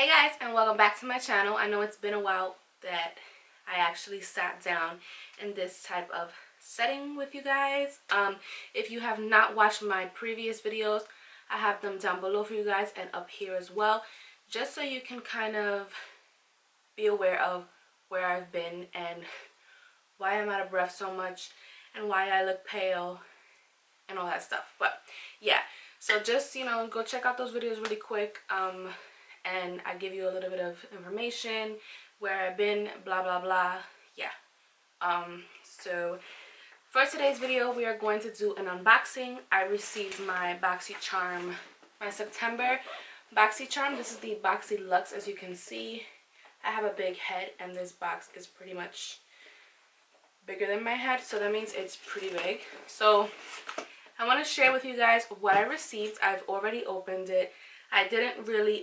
Hey guys, and welcome back to my channel. I know it's been a while that I actually sat down in this type of setting with you guys. If you have not watched my previous videos, I have them down below for you guys and up here as well, just so you can kind of be aware of where I've been and why I'm out of breath so much and why I look pale and all that stuff. But yeah, so just, you know, go check out those videos really quick. And I give you a little bit of information, where I've been, blah blah blah. Yeah. So for today's video, we are going to do an unboxing. I received my BoxyCharm, my September BoxyCharm. This is the Boxyluxe. As you can see, I have a big head and this box is pretty much bigger than my head, so that means it's pretty big. So I want to share with you guys what I received. I've already opened it. I didn't really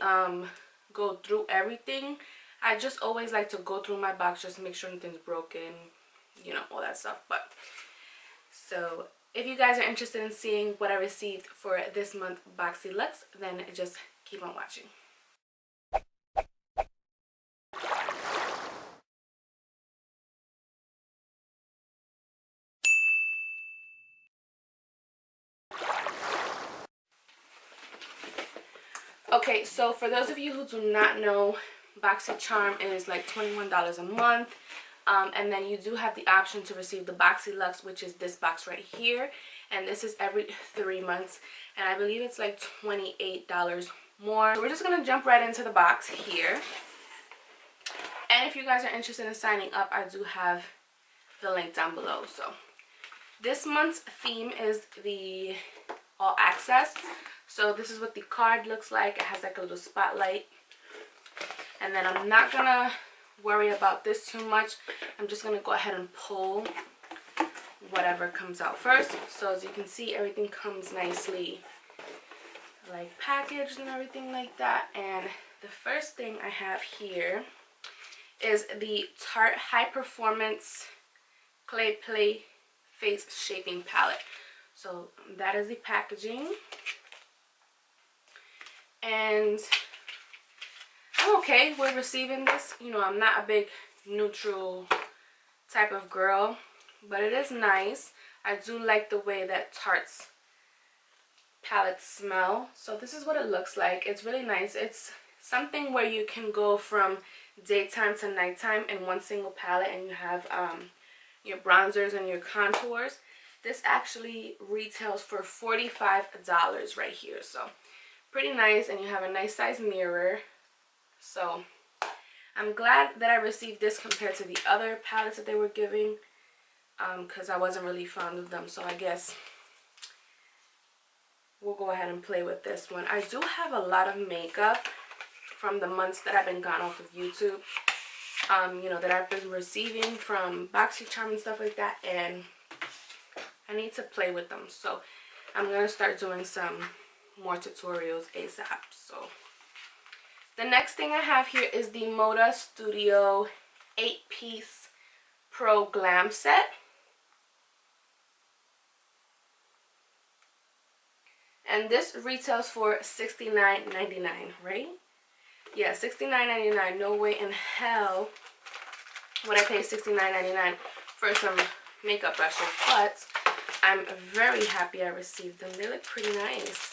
go through everything. I just always like to go through my box just to make sure nothing's broken, you know, all that stuff. But so if you guys are interested in seeing what I received for this month Boxyluxe, then just keep on watching. Okay, so for those of you who do not know, BoxyCharm is like $21 a month. And then you do have the option to receive the Boxyluxe, which is this box right here. And this is every 3 months. And I believe it's like $28 more. So we're just going to jump right into the box here. And if you guys are interested in signing up, I do have the link down below. So this month's theme is the All Access. So this is what the card looks like. It has like a little spotlight. And then I'm not going to worry about this too much. I'm just going to go ahead and pull whatever comes out first. So as you can see, everything comes nicely like packaged and everything like that. And the first thing I have here is the Tarte High Performance Clay Play Face Shaping Palette. So that is the packaging. And I'm okay with receiving this. You know, I'm not a big neutral type of girl, but it is nice. I do like the way that Tarte's palettes smell. So this is what it looks like. It's really nice. It's something where you can go from daytime to nighttime in one single palette, and you have your bronzers and your contours. This actually retails for $45 right here. So pretty nice, and you have a nice size mirror. So I'm glad that I received this compared to the other palettes that they were giving, because I wasn't really fond of them. So I guess we'll go ahead and play with this one. I do have a lot of makeup from the months that I've been gone off of YouTube, you know, that I've been receiving from BoxyCharm and stuff like that, and I need to play with them. So I'm going to start doing some more tutorials ASAP. So the next thing I have here is the Moda Studio 8-piece Pro Glam Set. And this retails for $69.99, right? Yeah, $69.99. No way in hell would I pay $69.99 for some makeup brushes, but I'm very happy I received them. They look pretty nice.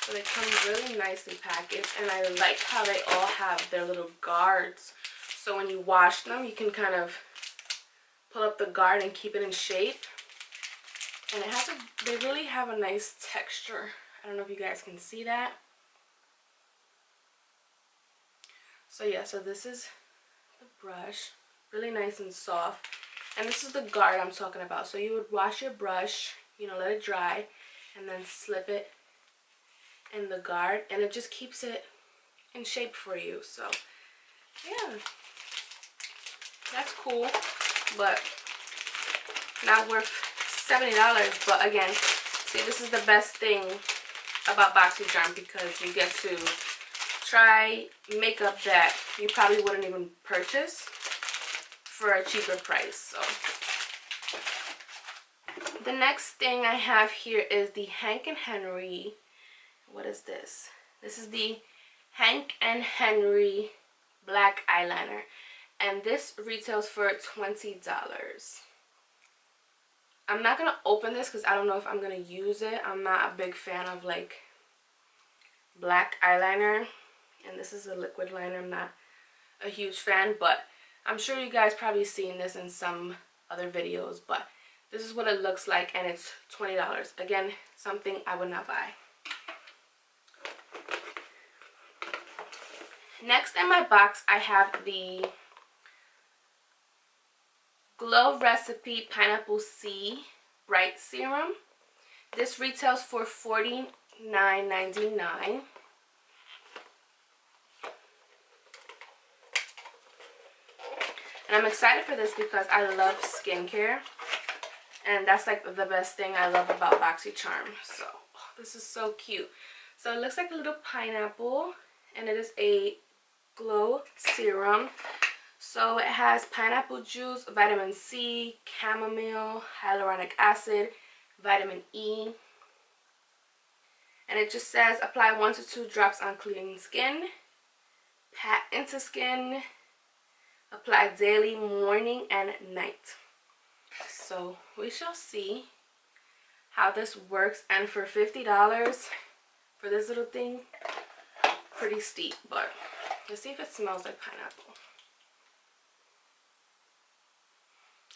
So they come really nicely packaged, and I like how they all have their little guards. So when you wash them, you can kind of pull up the guard and keep it in shape. And it has they really have a nice texture. I don't know if you guys can see that. So yeah, so this is the brush, really nice and soft. And this is the guard I'm talking about. So you would wash your brush, you know, let it dry, and then slip it in the guard, and it just keeps it in shape for you. So yeah, that's cool, but not worth $70. But again, see, this is the best thing about BoxyCharm, because you get to try makeup that you probably wouldn't even purchase for a cheaper price. So the next thing I have here is the Hank & Henry. What is this? This is the Hank and Henry black eyeliner, and this retails for $20. I'm not gonna open this because I don't know if I'm gonna use it. I'm not a big fan of like black eyeliner, and this is a liquid liner. I'm not a huge fan, but I'm sure you guys probably seen this in some other videos. But this is what it looks like, and it's $20. Again, something I would not buy. Next in my box, I have the Glow Recipe Pineapple C Bright Serum. This retails for $49.99. And I'm excited for this because I love skincare. And that's like the best thing I love about BoxyCharm. So, this is so cute. So, it looks like a little pineapple. And it is a glow serum. So, it has pineapple juice, vitamin C, chamomile, hyaluronic acid, vitamin E. And it just says apply 1 to 2 drops on clean skin. Pat into skin. Apply daily, morning and night. So we shall see how this works. And for $50 for this little thing, pretty steep. But let's see if it smells like pineapple.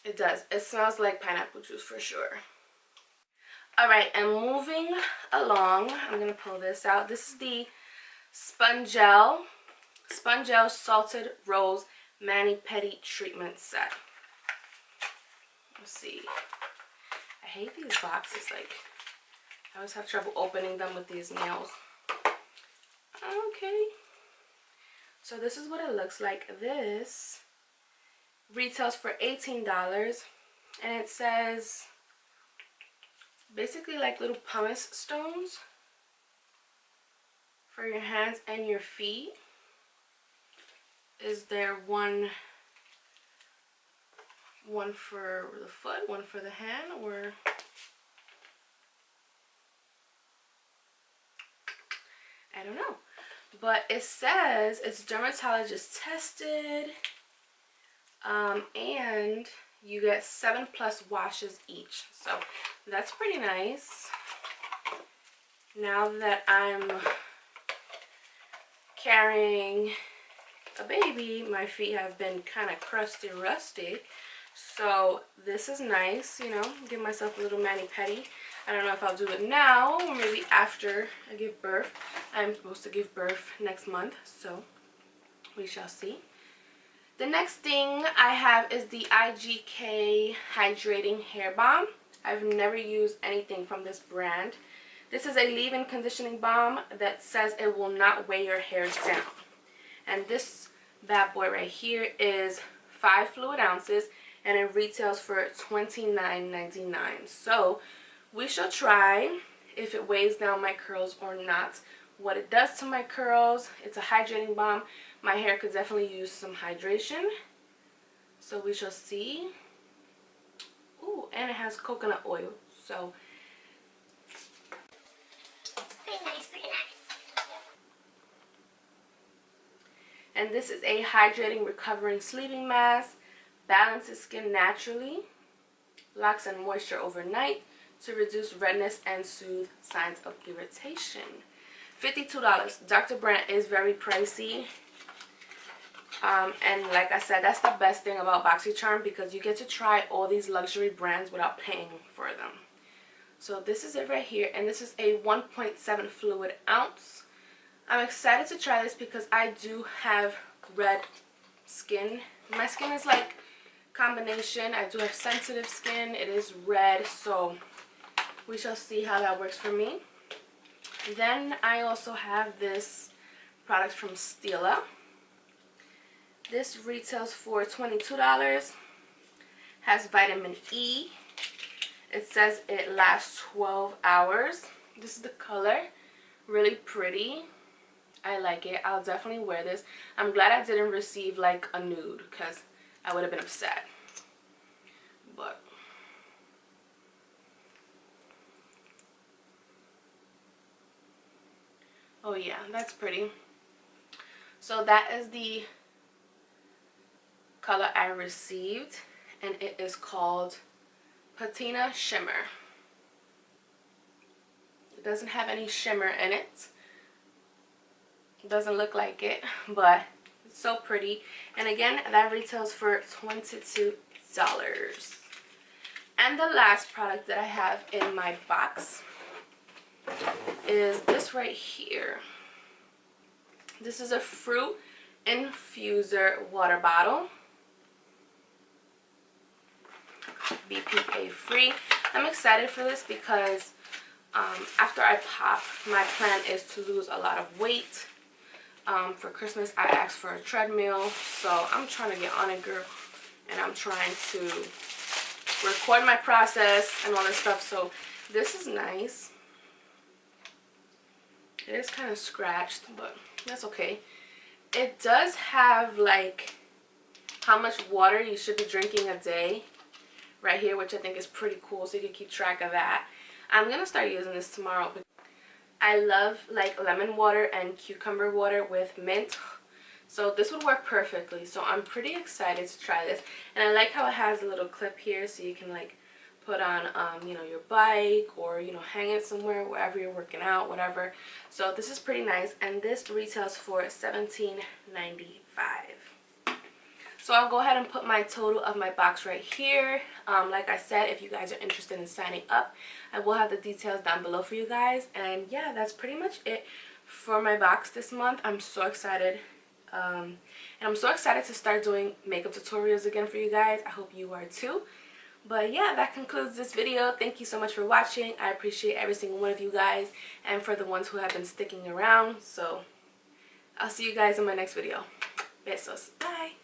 It does. It smells like pineapple juice for sure. Alright, and moving along, I'm going to pull this out. This is the Spongel Salted Rose Mani-Pedi Treatment Set. Let's see. I hate these boxes. Like, I always have trouble opening them with these nails. Okay. So this is what it looks like. This retails for $18. And it says basically like little pumice stones for your hands and your feet. Is there one for the foot, one for the hand, or I don't know. But it says it's dermatologist tested, and you get 7+ washes each. So that's pretty nice. Now that I'm carrying a baby, my feet have been kind of crusty rusty, so this is nice, you know, give myself a little mani-pedi. I don't know if I'll do it now or maybe after I give birth. I'm supposed to give birth next month, so we shall see. The next thing I have is the IGK Hydrating Hair Balm. I've never used anything from this brand. This is a leave-in conditioning balm that says it will not weigh your hairs down. And this bad boy right here is 5 fluid ounces, and it retails for $29.99. So we shall try if it weighs down my curls or not. What it does to my curls, it's a hydrating balm. My hair could definitely use some hydration. So we shall see. Ooh, and it has coconut oil. So pretty nice, pretty nice. And this is a hydrating, recovering sleeping mask. Balances skin naturally. Locks in moisture overnight to reduce redness and soothe signs of irritation. $52. Dr. Brandt is very pricey. And like I said, that's the best thing about BoxyCharm, because you get to try all these luxury brands without paying for them. So this is it right here, and this is a 1.7 fluid ounce. I'm excited to try this because I do have red skin. My skin is like combination. I do have sensitive skin. It is red, so we shall see how that works for me. Then I also have this product from Stila. This retails for $22. Has vitamin E. It says it lasts 12 hours. This is the color. Really pretty. I like it. I'll definitely wear this. I'm glad I didn't receive like a nude, because I would have been upset. But oh yeah, that's pretty. So that is the color I received, and it is called Patina Shimmer. It doesn't have any shimmer in it. It doesn't look like it, but it's so pretty. And again, that retails for $22. And the last product that I have in my box is this right here. This is a fruit infuser water bottle. BPA free. I'm excited for this because after I pop, my plan is to lose a lot of weight. For Christmas, I asked for a treadmill, so I'm trying to get on it, girl. And I'm trying to record my process and all this stuff. So this is nice. It is kind of scratched, but that's okay. It does have like how much water you should be drinking a day right here, which I think is pretty cool, so you can keep track of that. I'm gonna start using this tomorrow. I love like lemon water and cucumber water with mint, so this would work perfectly. So I'm pretty excited to try this, and I like how it has a little clip here, so you can like put on you know, your bike, or you know, hang it somewhere wherever you're working out, whatever. So this is pretty nice, and this retails for $17.95. So I'll go ahead and put my total of my box right here. Like I said, if you guys are interested in signing up, I will have the details down below for you guys. And yeah, that's pretty much it for my box this month. I'm so excited. And I'm so excited to start doing makeup tutorials again for you guys. I hope you are too. But yeah, that concludes this video. Thank you so much for watching. I appreciate every single one of you guys, and for the ones who have been sticking around. So I'll see you guys in my next video. Besos. Bye.